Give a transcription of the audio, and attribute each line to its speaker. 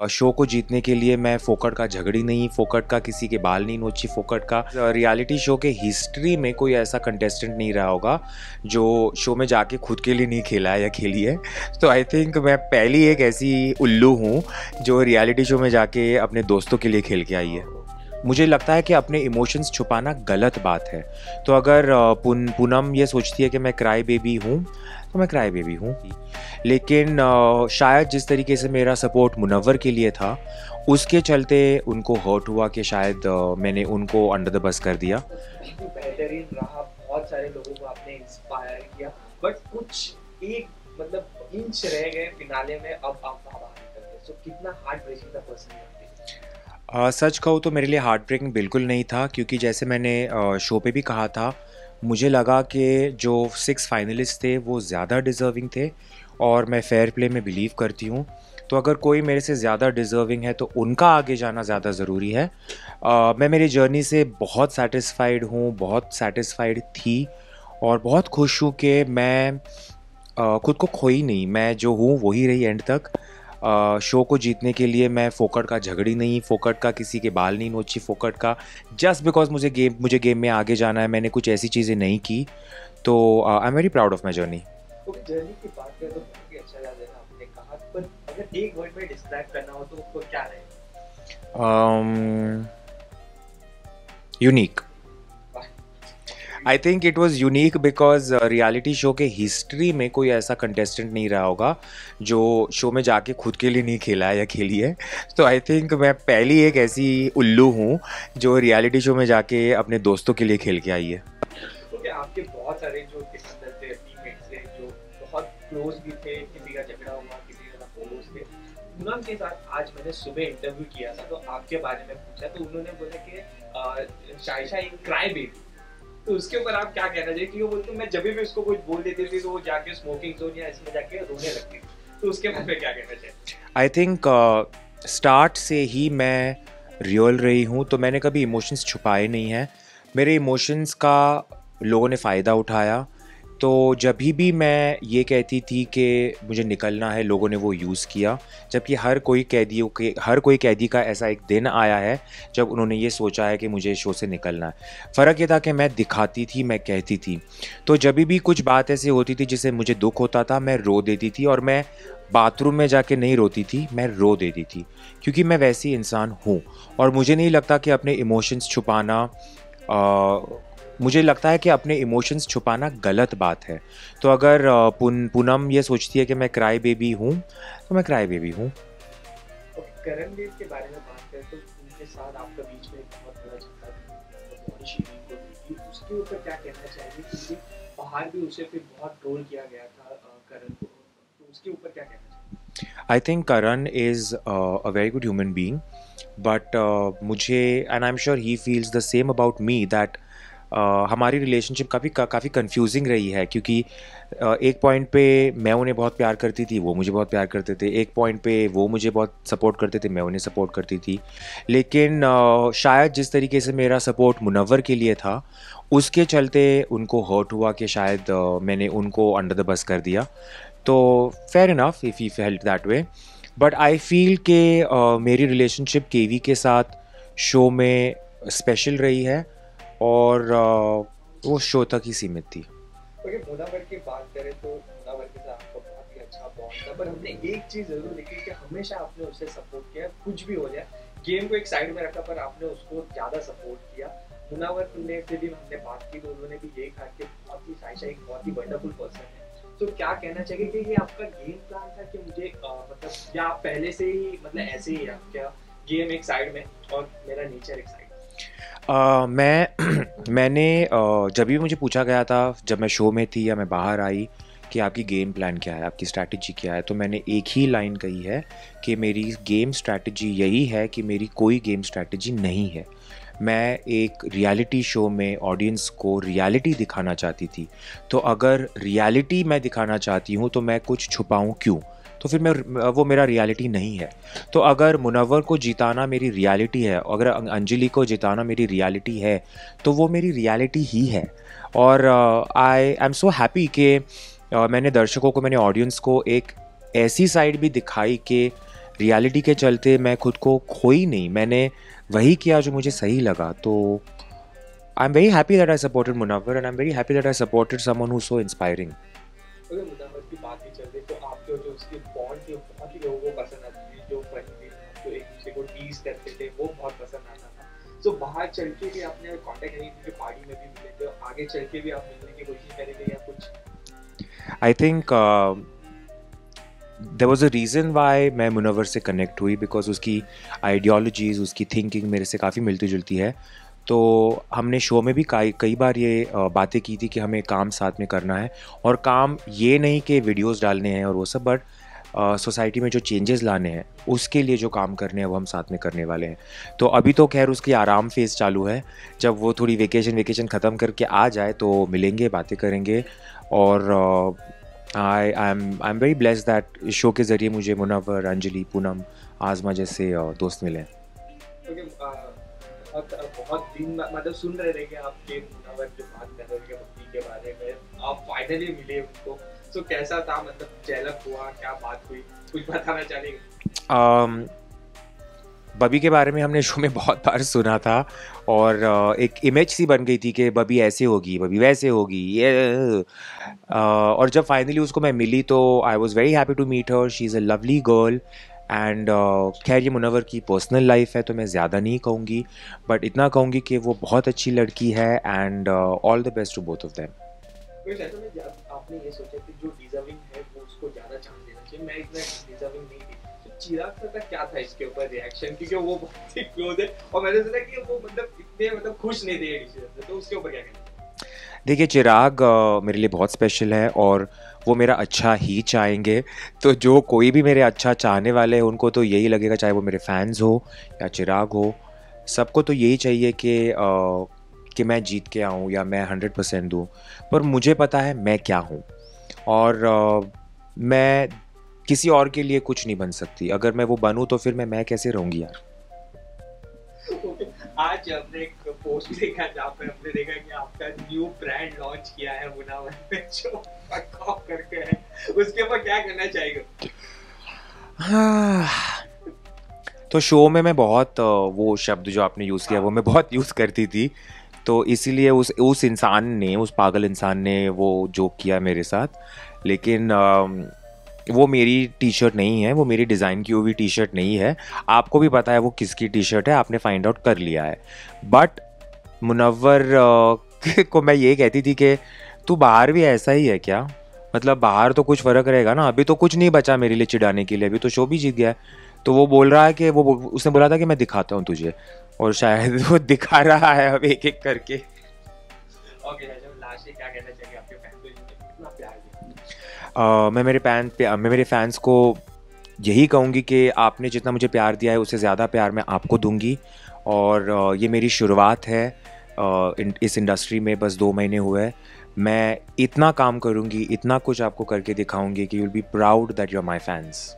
Speaker 1: Show को जीतने के लिए मैं फोकट का झगड़ी नहीं, फोकट का किसी के बाल नहीं नोची, फोकट का रियलिटी शो के हिस्ट्री में कोई ऐसा कंटेस्टेंट नहीं रहा होगा जो शो में जाके खुद के लिए नहीं खेला है या खेली है। तो आई थिंक मैं पहली एक ऐसी उल्लू हूँ जो रियलिटी शो में जाके अपने दोस्तों के लिए खेल के आई है। मुझे लगता है कि अपने इमोशंस छुपाना गलत बात है। तो अगर पूनम ये सोचती है कि मैं क्राई बेबी हूँ तो मैं क्राई बेबी हूँ, लेकिन शायद जिस तरीके से मेरा सपोर्ट मुनव्वर के लिए था उसके चलते उनको हर्ट हुआ कि शायद मैंने उनको अंडर द बस कर दिया।
Speaker 2: बेहतरीन रहा, बहुत सारे लोगों को आपने इंस्पायर किया, बट कुछ एक मतलब इंच रह गए फिनाले में, अब आप बाहर निकल गए। सो कितना हार्ट ब्रेकिंग था पर्सनली?
Speaker 1: सच कहूँ तो मेरे लिए हार्ट ब्रेकिंग बिल्कुल नहीं था, क्योंकि जैसे मैंने शो पे भी कहा था, मुझे लगा कि जो 6 फाइनलिस्ट थे वो ज़्यादा डिज़र्विंग थे और मैं फ़ेयर प्ले में बिलीव करती हूँ। तो अगर कोई मेरे से ज़्यादा डिज़र्विंग है तो उनका आगे जाना ज़्यादा ज़रूरी है। मैं मेरी जर्नी से बहुत सैटिस्फाइड हूँ, बहुत सैटिस्फाइड थी और बहुत खुश हूँ कि मैं खुद को खोई नहीं, मैं जो हूँ वही रही एंड तक। शो को जीतने के लिए मैं फोकट का झगड़ी नहीं, फोकट का किसी के बाल नहीं नोची, फोकट का जस्ट बिकॉज मुझे गेम में आगे जाना है, मैंने कुछ ऐसी चीज़ें नहीं की। तो I am very proud of my journey.
Speaker 2: Okay, journey की बात करें तो बहुत ही अच्छा याद है ना आपने कहा, पर अगर एक वर्ड में डिस्क्राइब करना हो तो उसको क्या रहेगा?
Speaker 1: Unique. I think it was unique because reality show के हिस्ट्री में कोई ऐसा कंटेस्टेंट नहीं रहा होगा जो शो में जाके खुद के लिए नहीं खेला है या खेली है। तो आई थिंक मैं पहली एक ऐसी उल्लू हूँ जो रियलिटी शो में जाके अपने दोस्तों के लिए खेल के आई है।
Speaker 2: ओके, आपके बहुत सारे जो अंदर थे टीममेट्स थे जो बहुत क्लोज भी थे, किसी का झगड़ा हुआ, किसी का क्लोज थे। पूनम के साथ आज मैंने सुबह इंटरव्यू किया था तो आपके बारे में पूछा तो उन्होंने बोला कि शायशा एक क्राई बेबी। तो उसके ऊपर आप क्या कहना चाहिए? क्योंकि वो बोलते मैं जब भी उसको कुछ बोल देती थी तो वो जाके स्मोकिंग जोन या इसमें जाके रोने लगती थी। तो उसके बारे में क्या कहना चाहिए?
Speaker 1: आई थिंक स्टार्ट से ही मैं रियल रही हूँ, तो मैंने कभी इमोशंस छुपाए नहीं हैं। मेरे इमोशंस का लोगों ने फ़ायदा उठाया। तो जब भी मैं ये कहती थी कि मुझे निकलना है, लोगों ने वो यूज़ किया। जबकि हर कोई कैदी का ऐसा एक दिन आया है जब उन्होंने ये सोचा है कि मुझे शो से निकलना है। फ़र्क ये था कि मैं दिखाती थी, मैं कहती थी। तो जब भी कुछ बात ऐसी होती थी जिससे मुझे दुख होता था, मैं रो देती थी। और मैं बाथरूम में जाके नहीं रोती थी, मैं रो देती थी, क्योंकि मैं वैसी इंसान हूँ। और मुझे नहीं लगता कि अपने इमोशंस छुपाना मुझे लगता है कि अपने इमोशंस छुपाना गलत बात है। तो अगर पूनम ये सोचती है कि मैं क्राई बेबी हूँ तो मैं क्राई बेबी हूँ।
Speaker 2: करण देव के बारे में बात करें तो उनके साथ आपका बीच में एक बहुत बड़ा झगड़ा था, बहुत शीरीन को दी थी। उसके ऊपर क्या कहना चाहिए? क्योंकि बाहर भी उसे फिर बहुत ट्रोल किया गया था करण को, तो उसके ऊपर क्या कहना चाहिए?
Speaker 1: I think Karan is a very good human being, but मुझे and I am sure he feels the same about me that हमारी रिलेशनशिप काफ़ी कंफ्यूजिंग रही है। क्योंकि एक पॉइंट पे मैं उन्हें बहुत प्यार करती थी, वो मुझे बहुत प्यार करते थे। एक पॉइंट पे वो मुझे बहुत सपोर्ट करते थे, मैं उन्हें सपोर्ट करती थी। लेकिन शायद जिस तरीके से मेरा सपोर्ट मुनव्वर के लिए था उसके चलते उनको हर्ट हुआ कि शायद मैंने उनको अंडर द बस कर दिया। तो fair enough if he felt that way, but I feel कि मेरी रिलेशनशिप केवी के साथ शो में स्पेशल रही है और वो शो तक ही सीमित थी।
Speaker 2: ओके, मुनावर की बात करें तो मुनावर के साथ आपका बहुत ही अच्छा बॉन्ड था, पर हमने एक चीज जरूर देखी कि हमेशा आपने उसे सपोर्ट किया, कुछ भी हो जाए गेम को एक साइड में रखा, पर आपने उसको ज्यादा सपोर्ट किया। मुनावर ने से भी हमने बात की तो उन्होंने भी यही कहा कि बहुत ही शायशा एक बहुत ही वंडरफुल पर्सन है। तो क्या कहना चाहिए कि ये आपका गेम प्लान था कि मुझे मतलब या आप पहले से ही मतलब ऐसे ही क्या गेम एक साइड में और मेरा नेचर एक साइड?
Speaker 1: मैंने जब भी मुझे पूछा गया था, जब मैं शो में थी या मैं बाहर आई, कि आपकी गेम प्लान क्या है, आपकी स्ट्रैटेजी क्या है, तो मैंने एक ही लाइन कही है कि मेरी गेम स्ट्रैटेजी यही है कि मेरी कोई गेम स्ट्रैटेजी नहीं है। मैं एक रियलिटी शो में ऑडियंस को रियलिटी दिखाना चाहती थी। तो अगर रियलिटी मैं दिखाना चाहती हूँ तो मैं कुछ छुपाऊँ क्यों? तो फिर वो मेरा रियलिटी नहीं है। तो अगर मुनव्वर को जिताना मेरी रियलिटी है, अगर अंजलि को जिताना मेरी रियलिटी है, तो वो मेरी रियलिटी ही है। और आई एम सो हैप्पी कि मैंने दर्शकों को, मैंने ऑडियंस को एक ऐसी साइड भी दिखाई कि रियलिटी के चलते मैं खुद को खोई नहीं, मैंने वही किया जो मुझे सही लगा। तो I am very happy that I supported Munawar and I am very happy that I supported someone who so inspiring.
Speaker 2: अगर मुनव्वर की बात ही चल रही तो आपके जो उसकी बॉन्ड थी वो बहुत ही लोगों को पसंद आती थी, जो फनी थी, जो एक दूसरे को टीज करते थे, वो बहुत पसंद आता था। तो बाहर चल के भी आपने कांटेक्ट नहीं की, पार्टी में भी मिले थे, आगे चल के भी आप मिलने की कोशिश करेंगे या कुछ?
Speaker 1: I think there was a reason why मैं मुनव्वर से कनेक्ट हुई, बिकॉज उसकी आइडियोलॉजीज़, उसकी थिंकिंग मेरे से काफ़ी मिलती जुलती है। तो हमने शो में भी कई बार ये बातें की थी कि हमें काम साथ में करना है, और काम ये नहीं कि वीडियोस डालने हैं और वो सब, बट सोसाइटी में जो चेंजेस लाने हैं उसके लिए जो काम करने हैं वो हम साथ में करने वाले हैं। तो अभी तो खैर उसकी आराम फेज़ चालू है, जब वो थोड़ी वेकेशन ख़त्म करके आ जाए तो मिलेंगे, बातें करेंगे। और आई एम वेरी ब्लेस्ड दैट इस शो के ज़रिए मुझे मुनव्वर, अंजलि, पूनम, आज़मा जैसे दोस्त मिले।
Speaker 2: बहुत दिन मतलब सुन रहे थे कि आपके मुनव्वर जो बात कर रहे थे बब्बी के बारे में, आप फाइनली मिले उनको, तो कैसा था? मतलब चैलक हुआ, क्या बात हुई, कुछ बताना चाहेंगे?
Speaker 1: बबी के बारे में हमने शो में बहुत बार सुना था, और एक इमेज सी बन गई थी कि बबी ऐसे होगी, बबी वैसे होगी, ये और जब फाइनली उसको मैं मिली तो I was very happy to meet her. She is a lovely girl and खैर ये मुनव्वर की पर्सनल लाइफ है तो मैं ज़्यादा नहीं कहूँगी, बट इतना कहूँगी कि वो बहुत अच्छी लड़की है and all the best to both of them.
Speaker 2: आपने ये सोचा कि जो डिजर्विंग है वो उसको ज़्यादा चांस देना चाहिए, मैं इतना डिजर्विंग नहीं थी, तो चिराग सर का क्या था इसके ऊपर रिएक्शन? क्योंकि वो बहुत ही क्लोज है और मैंने सुना कि वो मतलब इतने मतलब खुश नहीं थे डिसीजन से, तो उसके ऊपर क्या कहना?
Speaker 1: देखिए चिराग मेरे लिए बहुत स्पेशल है और वो मेरा अच्छा ही चाहेंगे। तो जो कोई भी मेरे अच्छा चाहने वाले हैं उनको तो यही लगेगा, चाहे वो मेरे फैंस हो या चिराग हो, सबको तो यही चाहिए कि मैं जीत के आऊँ या मैं 100% दूँ। पर मुझे पता है मैं क्या हूँ, और मैं किसी और के लिए कुछ नहीं बन सकती। अगर मैं वो बनूँ तो फिर मैं कैसे रहूँगी यार।
Speaker 2: आज हमने एक पोस्ट देखा जहाँ पे हमने देखा कि आपका न्यू ब्रांड लॉन्च किया है मुनव्वर ने, जो फक ऑफ करके है, उसके ऊपर क्या कहना चाहेंगे?
Speaker 1: हाँ, तो शो में मैं बहुत वो शब्द जो आपने यूज़ किया वो मैं बहुत यूज़ करती थी, तो इसीलिए उस इंसान ने, उस पागल इंसान ने वो जोक किया मेरे साथ। लेकिन वो मेरी टी शर्ट नहीं है, वो मेरी डिज़ाइन की हुई टी शर्ट नहीं है। आपको भी पता है वो किसकी टी शर्ट है, आपने फाइंड आउट कर लिया है। बट मुनव्वर को मैं ये कहती थी कि तू बाहर भी ऐसा ही है क्या? मतलब बाहर तो कुछ फ़र्क रहेगा ना, अभी तो कुछ नहीं बचा मेरे लिए चिढ़ाने के लिए, अभी तो शो भी जीत गया है। तो वो बोल रहा है कि उसने बोला था कि मैं दिखाता हूँ तुझे, और शायद वो दिखा रहा है अब एक एक करके।
Speaker 2: ओके, लास्ट क्या कहना चाहिए आपके फैन को जिन्होंने इतना प्यार दिया?
Speaker 1: मैं मेरे फैंस को यही कहूँगी कि आपने जितना मुझे प्यार दिया है उससे ज़्यादा प्यार मैं आपको दूंगी। और ये मेरी शुरुआत है इस इंडस्ट्री में, बस 2 महीने हुए हैं। मैं इतना काम करूँगी, इतना कुछ आपको करके दिखाऊँगी कि you will be proud that you are my fans.